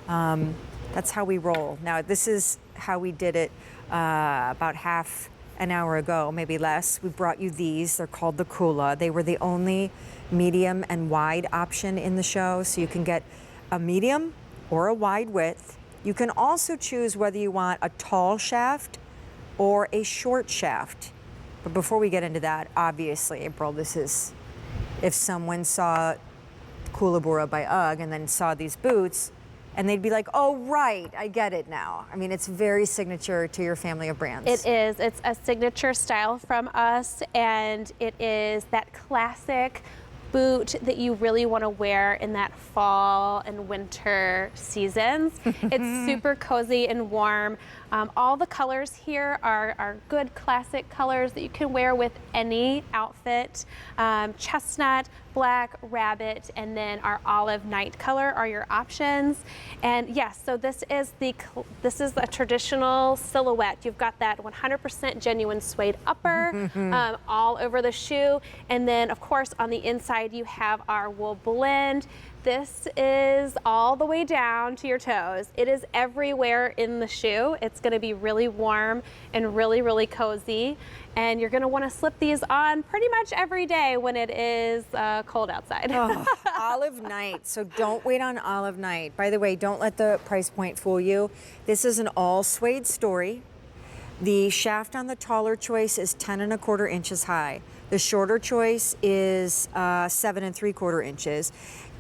That's how we roll. Now, this is how we did it about half an hour ago, maybe less. We brought you these. They're called the Koola. They were the only medium and wide option in the show, so you can get a medium or a wide width. You can also choose whether you want a tall shaft or a short shaft. But before we get into that, obviously, April, this is, if someone saw Koolaburra by UGG and then saw these boots, and they'd be like, oh, right, I get it now. I mean, it's very signature to your family of brands. It is. It's a signature style from us, and it is that classic boot that you really want to wear in that fall and winter seasons. It's super cozy and warm. All the colors here are good classic colors that you can wear with any outfit. Chestnut, black, rabbit, and then our olive night color are your options. And yes, so this is a traditional silhouette. You've got that 100% genuine suede upper all over the shoe, and then of course on the inside you have our wool blend. This is all the way down to your toes. It is everywhere in the shoe. It's going to be really warm and really, really cozy. And you're going to want to slip these on pretty much every day when it is cold outside. Oh, olive night. So don't wait on olive night. By the way, don't let the price point fool you. This is an all suede story. The shaft on the taller choice is 10 1/4 inches high. The shorter choice is 7 3/4 inches.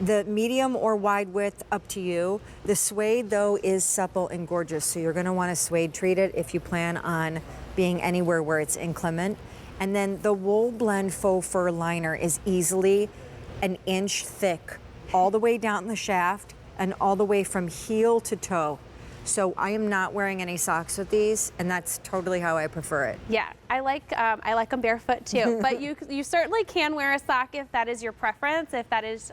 The medium or wide width, up to you. The suede, though, is supple and gorgeous, so you're going to want to suede treat it if you plan on being anywhere where it's inclement. And then the wool blend faux fur liner is easily an inch thick, all the way down the shaft and all the way from heel to toe. So I am not wearing any socks with these, and that's totally how I prefer it. Yeah, I like them barefoot too. But you certainly can wear a sock if that is your preference, if that is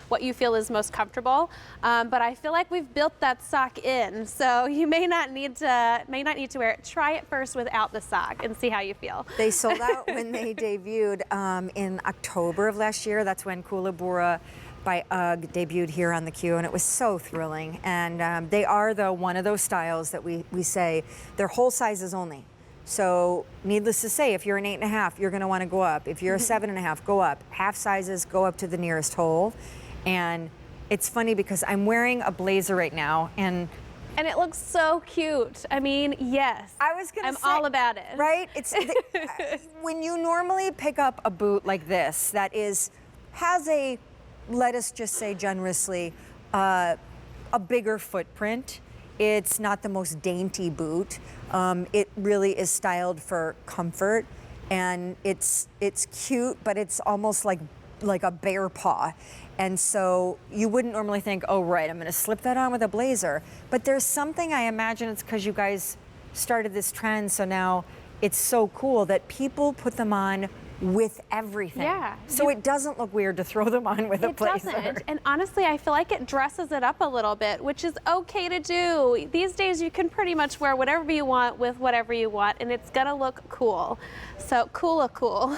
what you feel is most comfortable. But I feel like we've built that sock in, so you may not need to wear it. Try it first without the sock and see how you feel. They sold out when they debuted in October of last year. That's when Koolaburra by UGG debuted here on the Q, and it was so thrilling. And they are, though, one of those styles that we say they're whole sizes only. So needless to say, if you're an 8 1/2, you're going to want to go up. If you're a 7 1/2, go up. Half sizes, go up to the nearest whole. And it's funny because I'm wearing a blazer right now, and it looks so cute. I mean, yes. I'm all about it. Right? It's when you normally pick up a boot like this that has a, let us just say generously, a bigger footprint. It's not the most dainty boot. It really is styled for comfort, and it's cute, but it's almost like a bear paw. And so you wouldn't normally think, oh, right, I'm gonna slip that on with a blazer. But there's something, I imagine it's because you guys started this trend, so now it's so cool that people put them on with everything. Yeah. So it doesn't look weird to throw them on with a blazer. It doesn't. And honestly, I feel like it dresses it up a little bit, which is okay to do. These days, you can pretty much wear whatever you want with whatever you want, and it's gonna look cool. So Koola cool.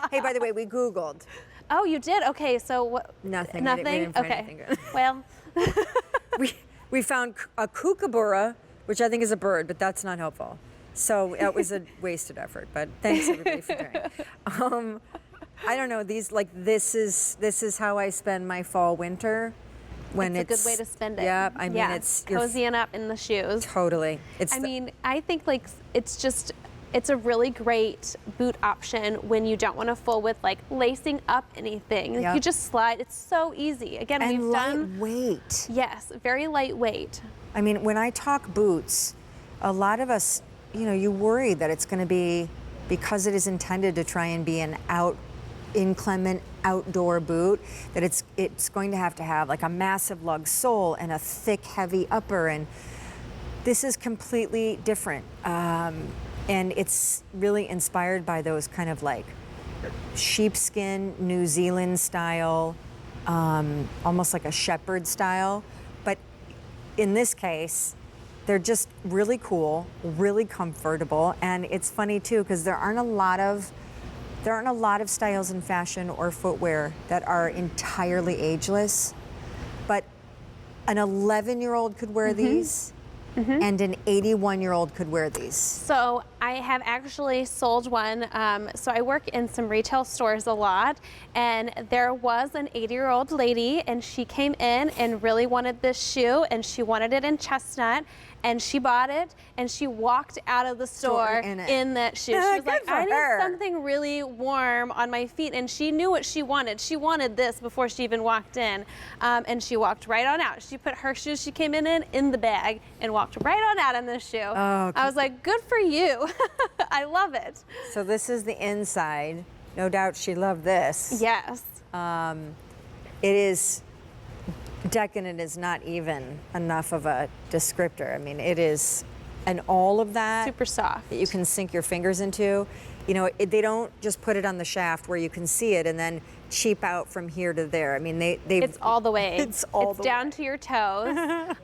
Hey, by the way, we Googled. Oh, you did? Okay, so what? Nothing. Nothing? We didn't find okay. anything good. Well. we found a kookaburra, which I think is a bird, but that's not helpful. So it was a wasted effort, but thanks everybody for trying. I don't know, this is how I spend my fall winter. When it's a good way to spend it. Yeah, I mean it's cozying up in the shoes. Totally. I think it's a really great boot option when you don't want to fool with like lacing up anything. Yep. You just slide. It's so easy. Again, and we've done lightweight. Yes, very lightweight. I mean, when I talk boots, a lot of us, you worry that it's going to be, because it is intended to try and be an inclement outdoor boot, that it's going to have like a massive lug sole and a thick, heavy upper, and this is completely different. And it's really inspired by those kind of like sheepskin, New Zealand style, almost like a shepherd style. But in this case, they're just really cool, really comfortable, and it's funny too because there aren't a lot of styles in fashion or footwear that are entirely ageless. But An 11-year-old could wear these, and an 81-year-old could wear these. So I have actually sold one. So I work in some retail stores a lot, and there was an 80-year-old lady, and she came in and really wanted this shoe, and she wanted it in chestnut, and she bought it, and she walked out of the store in that shoe. She was like, I need something really warm on my feet, and she knew what she wanted. She wanted this before she even walked in, and she walked right on out. She put her shoes she came in the bag and walked right on out in this shoe. Oh, I was like, good for you. I love it. So this is the inside. No doubt she loved this. Yes. It is, decadent is not even enough of a descriptor. I mean, it is, and all of that. Super soft. That you can sink your fingers into. You know, they don't just put it on the shaft where you can see it and then cheap out from here to there. I mean, it's all the way. It's down to your toes.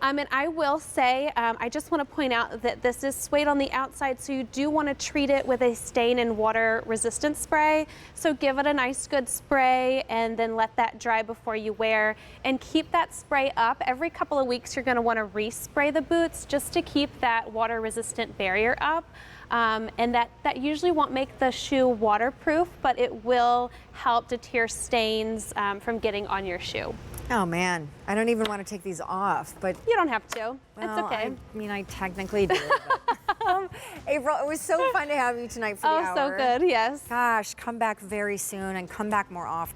And I will say, I just want to point out that this is suede on the outside, so you do want to treat it with a stain and water resistant spray. So give it a nice good spray and then let that dry before you wear, and keep that spray up. Every couple of weeks you're going to want to respray the boots just to keep that water resistant barrier up. And that usually won't make the shoe waterproof, but it will help deter stains from getting on your shoe. Oh man, I don't even want to take these off, but you don't have to. Well, it's okay. I mean, I technically do. But, April, it was so fun to have you tonight for the hour. Oh, so good, yes. Gosh, come back very soon and come back more often.